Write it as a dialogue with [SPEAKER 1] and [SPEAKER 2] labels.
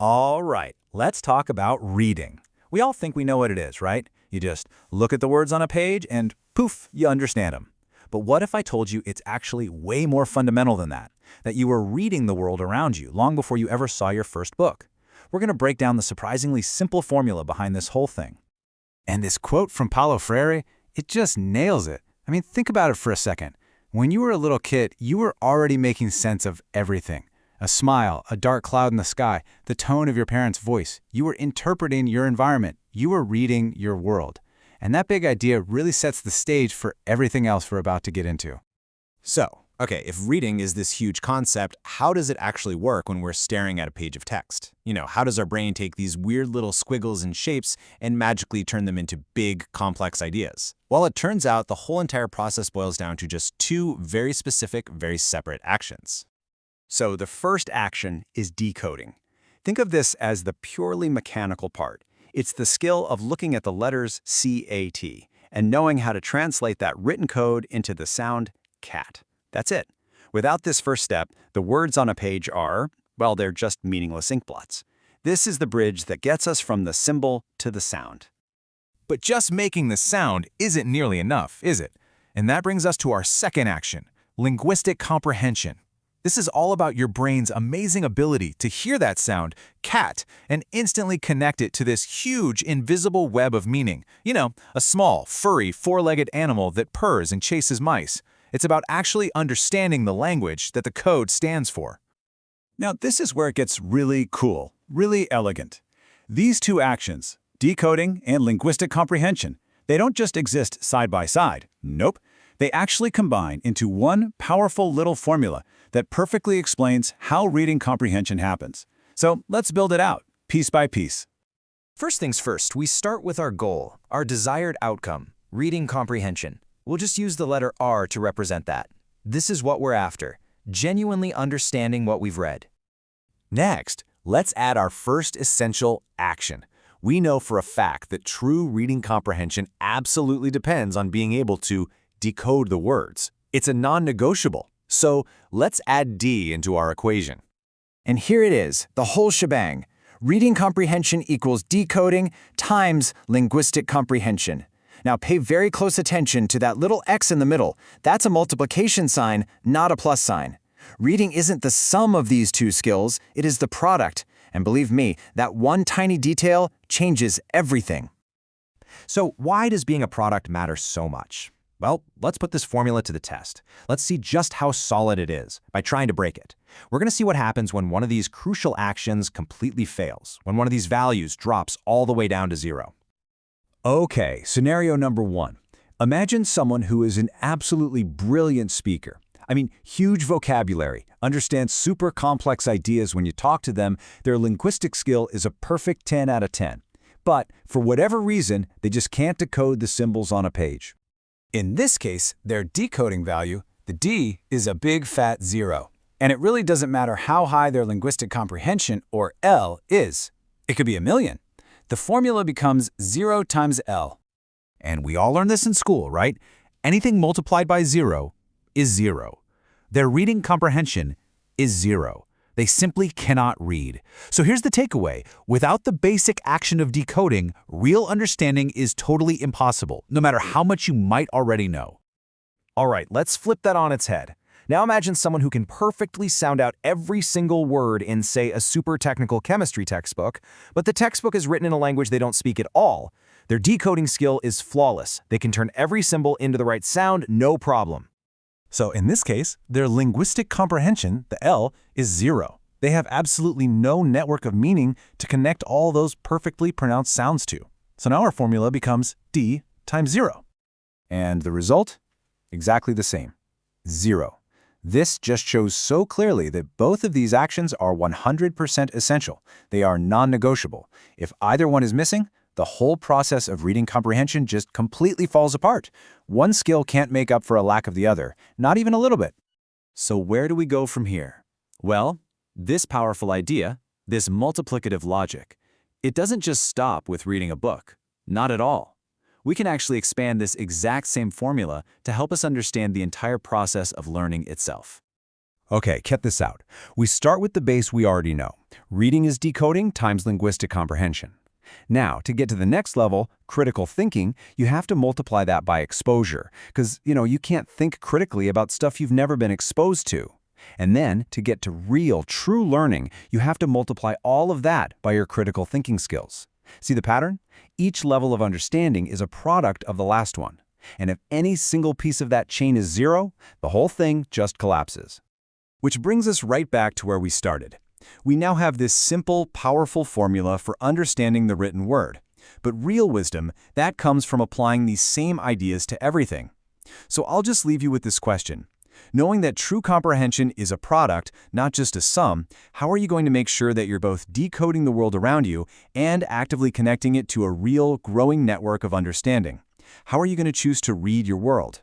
[SPEAKER 1] All right, let's talk about reading. We all think we know what it is, right? You just look at the words on a page and poof, you understand them. But what if I told you it's actually way more fundamental than that? That you were reading the world around you long before you ever saw your first book. We're going to break down the surprisingly simple formula behind this whole thing.
[SPEAKER 2] And this quote from Paulo Freire, it just nails it. I mean, think about it for a second. When you were a little kid, you were already making sense of everything. A smile, a dark cloud in the sky, the tone of your parents' voice. You were interpreting your environment. You were reading your world. And that big idea really sets the stage for everything else we're about to get into.
[SPEAKER 3] So, okay, if reading is this huge concept, how does it actually work when we're staring at a page of text? How does our brain take these weird little squiggles and shapes and magically turn them into big, complex ideas? Well, it turns out the whole entire process boils down to just two very specific, very separate actions.
[SPEAKER 4] So the first action is decoding. Think of this as the purely mechanical part. It's the skill of looking at the letters CAT and knowing how to translate that written code into the sound cat. That's it. Without this first step, the words on a page are, well, they're just meaningless ink blots. This is the bridge that gets us from the symbol to the sound.
[SPEAKER 2] But just making the sound isn't nearly enough, is it? And that brings us to our second action, linguistic comprehension. This is all about your brain's amazing ability to hear that sound, cat, and instantly connect it to this huge, invisible web of meaning. A small, furry, four-legged animal that purrs and chases mice. It's about actually understanding the language that the code stands for.
[SPEAKER 1] Now, this is where it gets really cool, really elegant. These two actions, decoding and linguistic comprehension, they don't just exist side by side. Nope. They actually combine into one powerful little formula that perfectly explains how reading comprehension happens. So let's build it out, piece by piece.
[SPEAKER 5] First things first, we start with our goal, our desired outcome, reading comprehension. We'll just use the letter R to represent that. This is what we're after, genuinely understanding what we've read.
[SPEAKER 2] Next, let's add our first essential action. We know for a fact that true reading comprehension absolutely depends on being able to decode the words. It's a non-negotiable. So let's add D into our equation.
[SPEAKER 6] And here it is, the whole shebang. Reading comprehension equals decoding times linguistic comprehension. Now pay very close attention to that little X in the middle. That's a multiplication sign, not a plus sign. Reading isn't the sum of these two skills, it is the product. And believe me, that one tiny detail changes everything.
[SPEAKER 5] So why does being a product matter so much? Well, let's put this formula to the test. Let's see just how solid it is by trying to break it. We're going to see what happens when one of these crucial actions completely fails, when one of these values drops all the way down to 0.
[SPEAKER 1] Okay, scenario number 1. Imagine someone who is an absolutely brilliant speaker. Huge vocabulary, understands super complex ideas when you talk to them. Their linguistic skill is a perfect 10 out of 10. But for whatever reason, they just can't decode the symbols on a page. In this case, their decoding value, the D, is a big fat 0. And it really doesn't matter how high their linguistic comprehension, or L, is. It could be 1,000,000. The formula becomes 0 times L.
[SPEAKER 2] And we all learned this in school, right? Anything multiplied by 0 is 0. Their reading comprehension is 0. They simply cannot read. So here's the takeaway. Without the basic action of decoding, real understanding is totally impossible, no matter how much you might already know.
[SPEAKER 5] All right, let's flip that on its head. Now imagine someone who can perfectly sound out every single word in, say, a super technical chemistry textbook, but the textbook is written in a language they don't speak at all. Their decoding skill is flawless. They can turn every symbol into the right sound, no problem.
[SPEAKER 2] So in this case, their linguistic comprehension, the L, is 0. They have absolutely no network of meaning to connect all those perfectly pronounced sounds to. So now our formula becomes D times 0.
[SPEAKER 1] And the result? Exactly the same. 0. This just shows so clearly that both of these actions are 100% essential. They are non-negotiable. If either one is missing, the whole process of reading comprehension just completely falls apart. One skill can't make up for a lack of the other, not even a little bit.
[SPEAKER 3] So where do we go from here? Well, this powerful idea, this multiplicative logic, it doesn't just stop with reading a book. Not at all. We can actually expand this exact same formula to help us understand the entire process of learning itself.
[SPEAKER 1] Okay, get this out. We start with the base we already know. Reading is decoding times linguistic comprehension. Now, to get to the next level, critical thinking, you have to multiply that by exposure, because, you can't think critically about stuff you've never been exposed to. And then, to get to real, true learning, you have to multiply all of that by your critical thinking skills. See the pattern? Each level of understanding is a product of the last one. And if any single piece of that chain is zero, the whole thing just collapses. Which brings us right back to where we started. We now have this simple, powerful formula for understanding the written word. But real wisdom, that comes from applying these same ideas to everything. So I'll just leave you with this question. Knowing that true comprehension is a product, not just a sum, how are you going to make sure that you're both decoding the world around you and actively connecting it to a real, growing network of understanding? How are you going to choose to read your world?